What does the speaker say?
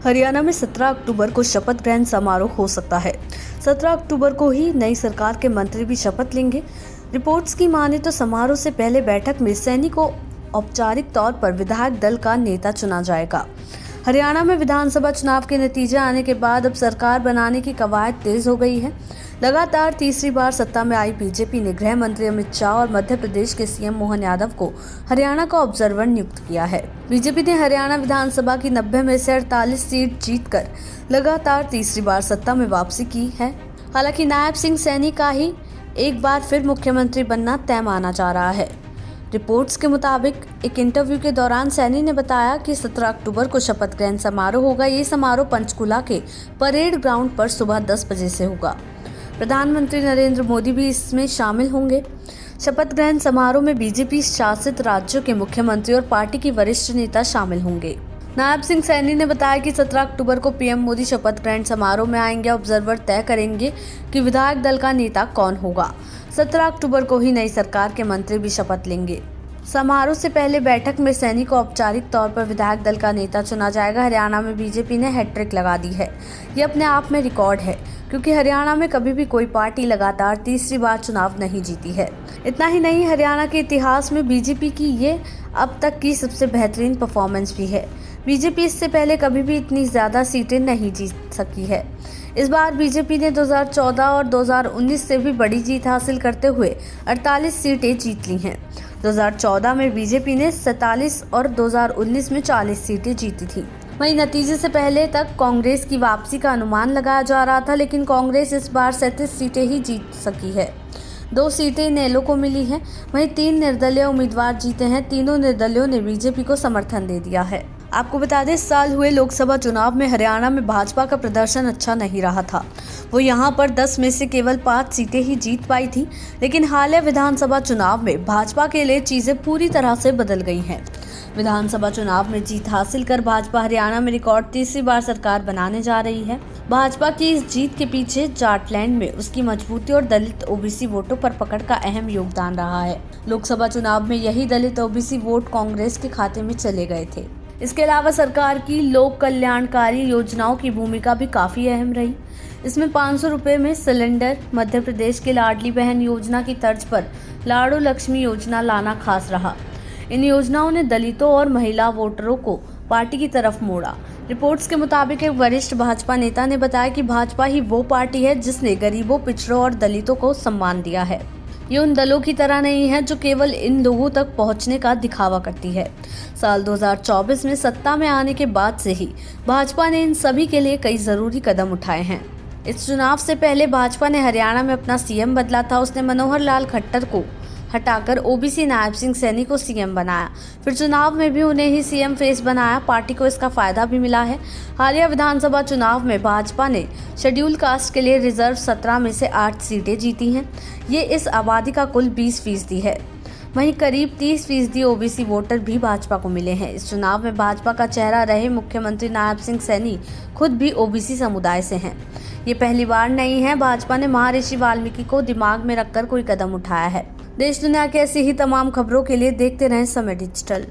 हरियाणा में 17 अक्टूबर को शपथ ग्रहण समारोह हो सकता है। 17 अक्टूबर को ही नई सरकार के मंत्री भी शपथ लेंगे। रिपोर्ट्स की माने तो समारोह से पहले बैठक में सैनी को औपचारिक तौर पर विधायक दल का नेता चुना जाएगा। हरियाणा में विधानसभा चुनाव के नतीजे आने के बाद अब सरकार बनाने की कवायद तेज हो गई है। लगातार तीसरी बार सत्ता में आई बीजेपी ने गृह मंत्री अमित शाह और मध्य प्रदेश के सीएम मोहन यादव को हरियाणा का ऑब्जर्वर नियुक्त किया है। बीजेपी ने हरियाणा विधानसभा की 90 में से 48 सीट जीतकर लगातार तीसरी बार सत्ता में वापसी की है। हालांकि नायब सिंह सैनी का ही एक बार फिर मुख्यमंत्री बनना तय माना जा रहा है। रिपोर्ट्स के मुताबिक एक इंटरव्यू के दौरान सैनी ने बताया कि 17 अक्टूबर को शपथ ग्रहण समारोह होगा। ये समारोह पंचकुला के परेड ग्राउंड पर सुबह 10 बजे से होगा। प्रधानमंत्री नरेंद्र मोदी भी इसमें शामिल होंगे। शपथ ग्रहण समारोह में बीजेपी शासित राज्यों के मुख्यमंत्री और पार्टी के वरिष्ठ नेता शामिल होंगे। नायब सिंह सैनी ने बताया कि 17 अक्टूबर को पीएम मोदी शपथ ग्रहण समारोह में आएंगे। ऑब्जर्वर तय करेंगे कि विधायक दल का नेता कौन होगा। 17 अक्टूबर को ही नई सरकार के मंत्री भी शपथ लेंगे। समारोह से पहले बैठक में सैनी को औपचारिक तौर पर विधायक दल का नेता चुना जाएगा। हरियाणा में बीजेपी ने हैट्रिक लगा दी है। ये अपने आप में रिकॉर्ड है, क्योंकि हरियाणा में कभी भी कोई पार्टी लगातार तीसरी बार चुनाव नहीं जीती है। इतना ही नहीं, हरियाणा के इतिहास में बीजेपी की ये अब तक की सबसे बेहतरीन परफॉर्मेंस भी है। बीजेपी इससे पहले कभी भी इतनी ज़्यादा सीटें नहीं जीत सकी है। इस बार बीजेपी ने 2014 और 2019 से भी बड़ी जीत हासिल करते हुए 48 सीटें जीत ली हैं। 2014 में बीजेपी ने 47 और 2019 में 40 सीटें जीती थी। वहीं नतीजे से पहले तक कांग्रेस की वापसी का अनुमान लगाया जा रहा था, लेकिन कांग्रेस इस बार 37 सीटें ही जीत सकी है। 2 सीटें इनेलो को मिली हैं। वहीं 3 निर्दलीय उम्मीदवार जीते हैं। तीनों निर्दलियों ने बीजेपी को समर्थन दे दिया है। आपको बता दें, इस साल हुए लोकसभा चुनाव में हरियाणा में भाजपा का प्रदर्शन अच्छा नहीं रहा था। वो यहां पर 10 में से केवल 5 सीटें ही जीत पाई थी। लेकिन हालिया विधानसभा चुनाव में भाजपा के लिए चीजें पूरी तरह से बदल गई हैं। विधानसभा चुनाव में जीत हासिल कर भाजपा हरियाणा में रिकॉर्ड तीसरी बार सरकार बनाने जा रही है। भाजपा की इस जीत के पीछे जाटलैंड में उसकी मजबूती और दलित ओबीसी वोटों पर पकड़ का अहम योगदान रहा है। लोकसभा चुनाव में यही दलित ओबीसी वोट कांग्रेस के खाते में चले गए थे। इसके अलावा सरकार की लोक कल्याणकारी योजनाओं की भूमिका भी काफी अहम रही। इसमें 500 रुपए में सिलेंडर, मध्य प्रदेश के लाडली बहन योजना की तर्ज पर लाडो लक्ष्मी योजना लाना खास रहा। इन योजनाओं ने दलितों और महिला वोटरों को पार्टी की तरफ मोड़ा। रिपोर्ट्स के मुताबिक एक वरिष्ठ भाजपा नेता ने बताया कि भाजपा ही वो पार्टी है जिसने गरीबों, पिछड़ों और दलितों को सम्मान दिया है। ये उन दलों की तरह नहीं है जो केवल इन लोगों तक पहुंचने का दिखावा करती है। साल 2024 में सत्ता में आने के बाद से ही भाजपा ने इन सभी के लिए कई जरूरी कदम उठाए हैं। इस चुनाव से पहले भाजपा ने हरियाणा में अपना सीएम बदला था। उसने मनोहर लाल खट्टर को हटाकर ओबीसी नायब सिंह सैनी को सीएम बनाया। फिर चुनाव में भी उन्हें ही सीएम फेस बनाया। पार्टी को इसका फायदा भी मिला है। हालिया विधानसभा चुनाव में भाजपा ने शेड्यूल कास्ट के लिए रिजर्व 17 में से 8 सीटें जीती हैं। ये इस आबादी का कुल 20% है। वहीं करीब 30% ओबीसी वोटर भी भाजपा को मिले हैं। इस चुनाव में भाजपा का चेहरा रहे मुख्यमंत्री नायब सिंह सैनी खुद भी ओबीसी समुदाय से हैं। ये पहली बार नहीं है। भाजपा ने महर्षि वाल्मीकि को दिमाग में रखकर कोई कदम उठाया है। देश दुनिया की ऐसी ही तमाम खबरों के लिए देखते रहें समय डिजिटल।